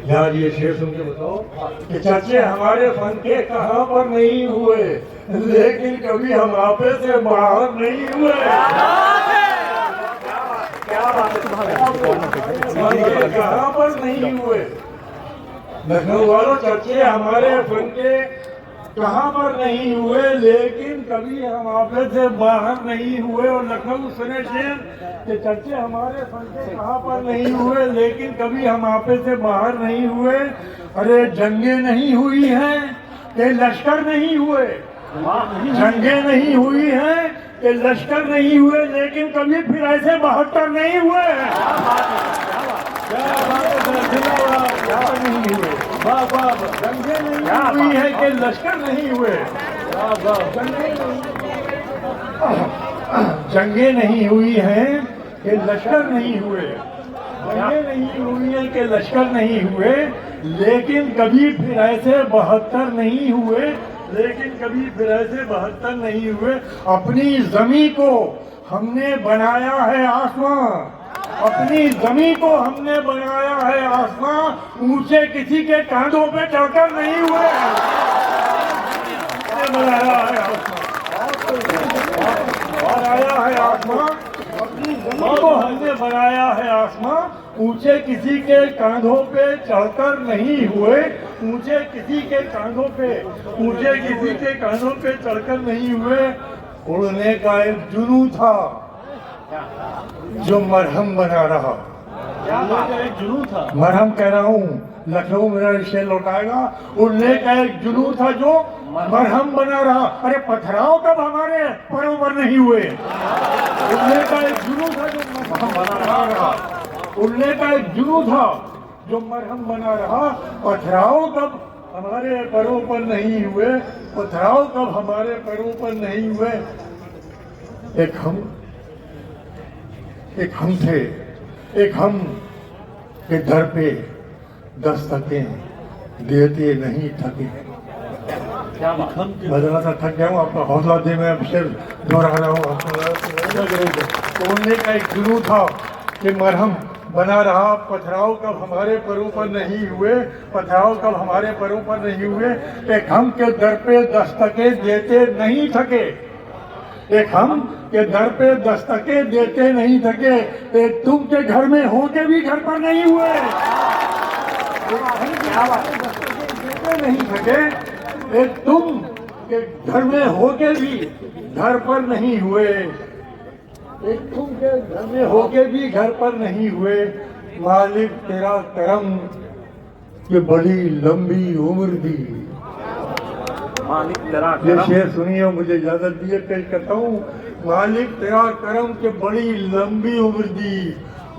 यार ये शेर सुन के बताओ कि चर्चे हमारे फन के कहाँ पर नहीं हुए, लेकिन कभी हम आपे से बाहर नहीं हुए। क्या बात है, कहाँ पर नहीं हुए। लखनऊ वालों, चर्चे हमारे फन के कहाँ पर नहीं हुए, लेकिन कभी हम आपे से बाहर नहीं हुए। और लखनऊ सुने शेर कि चर्चे हमारे फन के कहाँ पर नहीं हुए, लेकिन कभी हम आपे से बाहर नहीं हुए। अरे जंगे नहीं हुई हैं कि लश्कर नहीं हुए, जंगे नहीं हुई हैं कि लश्कर नहीं हुए, लेकिन कभी फिर ऐसे 72 नहीं हुए। नहीं हुए, जंगे नहीं हुई है कि लश्कर नहीं हुए, जंगे नहीं हुई है कि लश्कर नहीं हुए, जंगे नहीं हुई है कि लश्कर नहीं हुए, लेकिन कभी फिर ऐसे 72 नहीं हुए, लेकिन कभी फिर ऐसे 72 नहीं हुए। अपनी जमीन को हमने बनाया है आसमां, अपनी जमीन को हमने बनाया है आसमां, ऊंचे किसी के कांधों पे चढ़कर नहीं हुए। बनाया है आसमां, अपनी जमीन को हमने बनाया है आसमां, ऊंचे किसी के कांधों पे चढ़कर नहीं हुए, ऊंचे किसी के कांधों पे, ऊंचे किसी के कांधों पे चढ़कर नहीं हुए। उड़ने का एक जुनून था जो मरहम बना रहा। एक जुनून था, मरहम कह रहा हूँ, लखनऊ मेरा शेर लौटाएगा। उड़ने का एक जुनून था जो मरहम बना रहा। अरे पथराव कब हमारे परों पर नहीं हुए। उड़ने का एक जुनून था जो मरहम बना रहा, उड़ने का एक जुनून था जो मरहम बना रहा। पथराव कब हमारे परों पर नहीं हुए, पथराव कब हमारे परों पर नहीं हुए। एक हम थे, एक हम के दर पे दस्तकें देते नहीं थके। बदला सा थक गया हूँ, आपका हौसला दे, मैं अब शेर दोहरा रहा हूँ। उड़ने का एक जुनून था कि मरहम बना रहा। पथराव कब हमारे परों पर नहीं हुए, पथराव कब हमारे परों पर नहीं हुए। एक हम के दर पे दस्तकें देते नहीं थके, एक हम के दर पे दस्तकें देते नहीं थके। एक तुम के घर में हो के भी घर पर नहीं हुए, देते नहीं थके। एक तुम के घर में हो के भी घर पर नहीं हुए, एक तुम के घर में हो के भी घर पर नहीं हुए। मालिक तेरा करम कि बड़ी लंबी उम्र दी। ये शेर सुनिए, मुझे इजाजत दिए पेश करता हूँ। मालिक तेरा करम के बड़ी लंबी उम्र दी,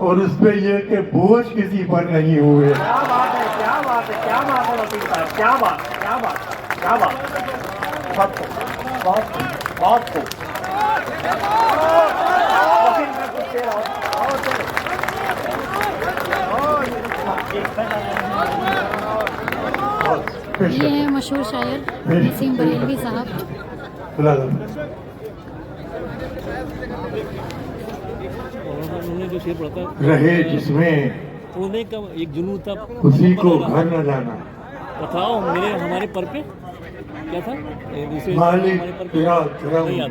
और उस पे ये कि बोझ किसी पर नहीं हुए। क्या बात है, क्या बात है, क्या बात है वकील साहब, क्या बात, क्या बात, क्या बात। बहुत बहुत ये है मशहूर शायर नसीम बरेलवी साहब। उन्होंने जो शेर पढ़ा था, रहे जिसमें उड़ने का एक जुनून था, उसी को घर न जाना। बताओ मेरे हमारे पर पे क्या था, दूसरे मालिक हमारे पर पे तेरा करम नहीं याद।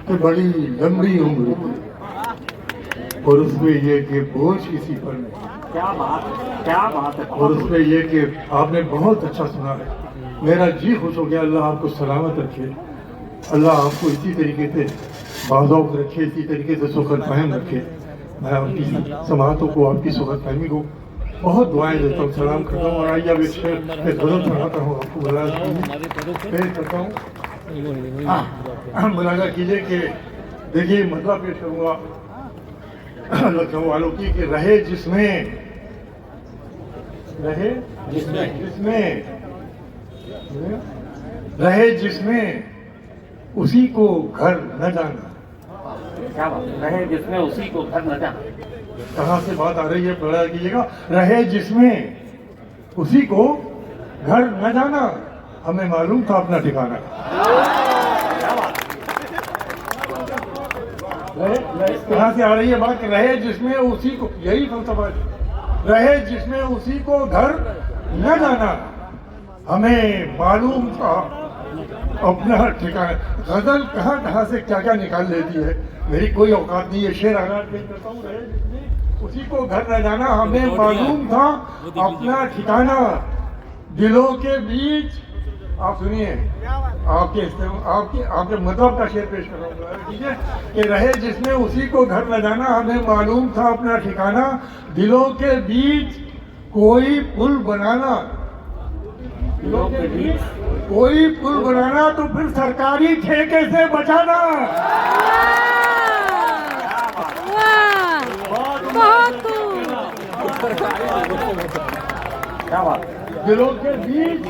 कि बड़ी लंबी उम्र, और उसमें ये कि बोझ किसी पर नहीं। क्या बात है, क्या बात है। और उसमें ये कि आपने बहुत अच्छा सुना है, मेरा जी खुश हो गया। अल्लाह आपको सलामत रखे, अल्लाह आपको इसी तरीके से बाज़ौक़ रखे, इसी तरीके से सुखद फहम रखे। मैं आपकी समातों को, आपकी सुखद फहमी को बहुत दुआएं देता हूँ, सलाम करता हूँ। और आइए अब एक गज़ल सुनाता हूँ आपको, पेश करता हूँ। मुलाजा कीजिए कि देखिए मतलब पेश करूँगा लखनऊ वालों की कि रहे जिसमें, रहे जिसमें उसी को घर न जाना। क्या बात, रहे जिसमें उसी को घर न जाना। कहाँ से बात आ रही है, पढ़ा कीजिएगा। रहे जिसमें उसी को घर न जाना, हमें मालूम था अपना ठिकाना। कहाँ से आ रही है बात, रहे जिसमें उसी को, यही फलसफा है। रहे जिसमें उसी को घर न जाना, हमें मालूम था अपना ठिकाना। गजल कहाँ कहाँ से क्या क्या निकाल लेती है, मेरी कोई औकात नहीं है। शेर आगाज पेश करता हूँ, रहे जिसमें उसी को घर न जाना, हमें मालूम था अपना ठिकाना दिलों के बीच। आप सुनिए, आपके मतलब का शेर पेश कर रहा हूँ, ठीक है। कि रहे जिसमें उसी को घर न जाना, हमें मालूम था अपना ठिकाना दिलों के बीच कोई पुल बनाना। दिलों के बीच कोई पुल बनाना तो फिर सरकारी ठेके से बचाना। बहुत क्या बात। दिलों के बीच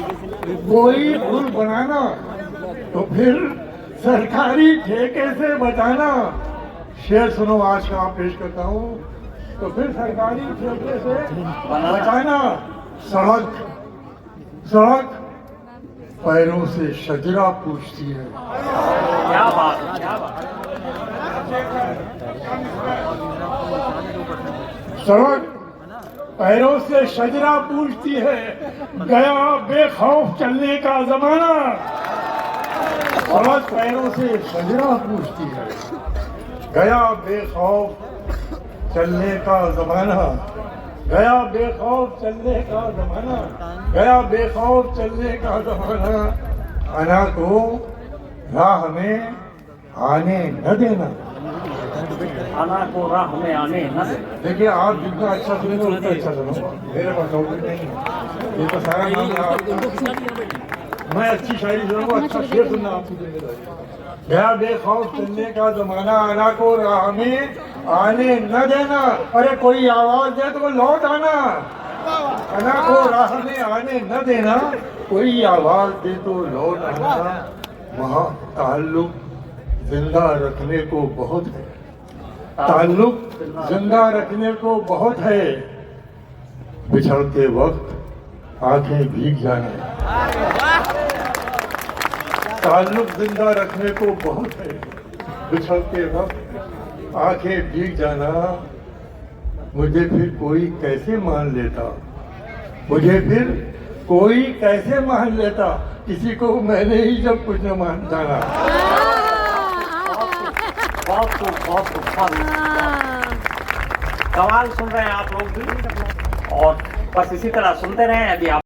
कोई पुल बनाना तो फिर सरकारी ठेके से बचाना। शेर सुनो आज का पेश करता हूँ, तो फिर सरकारी ठेके से बचाना। सड़क सड़क पैरों से शजरा पूछती है। क्या बात, क्या बात। सड़क पैरों से शजरा पूछती है, गया बेखौफ चलने का जमाना। सड़क पैरों से शजरा पूछती है, गया बेखौफ चलने का जमाना। गया बेखौफ चलने का जमाना, गया बेखौफ चलने का जमाना। अना को राह में आने न देना। अना को राह में आने न दे। देखिए, आप जितना अच्छा सुनेंगे उतना अच्छा सुनो। मेरे पास नौकरी नहीं है, ये तो सारा काम आप। मैं अच्छी शायरी सुनूंगा, अच्छा शेर सुनना आपकी जिम्मेदारी। गया बेखौफ चलने का जमाना, अना को राह में आने न देना। अरे कोई आवाज दे तो लौट आना। अना को राह में आने न देना, कोई आवाज दे तो लौट आना। वहाँ ताल्लुक जिंदा रखने को बहुत है, ताल्लुक जिंदा रखने को बहुत है। बिछड़ते वक्त आंखें भीग जाने, ताल्लुक जिंदा रखने को बहुत है। बिछड़ते वक्त आंखें भीग जाना। मुझे फिर कोई कैसे मान लेता, मुझे फिर कोई कैसे मान लेता, किसी को मैंने ही जब कुछ न मान जाना। बहुत कमाल सुन रहे हैं आप लोग भी, और बस इसी तरह सुनते रहें। यदि आप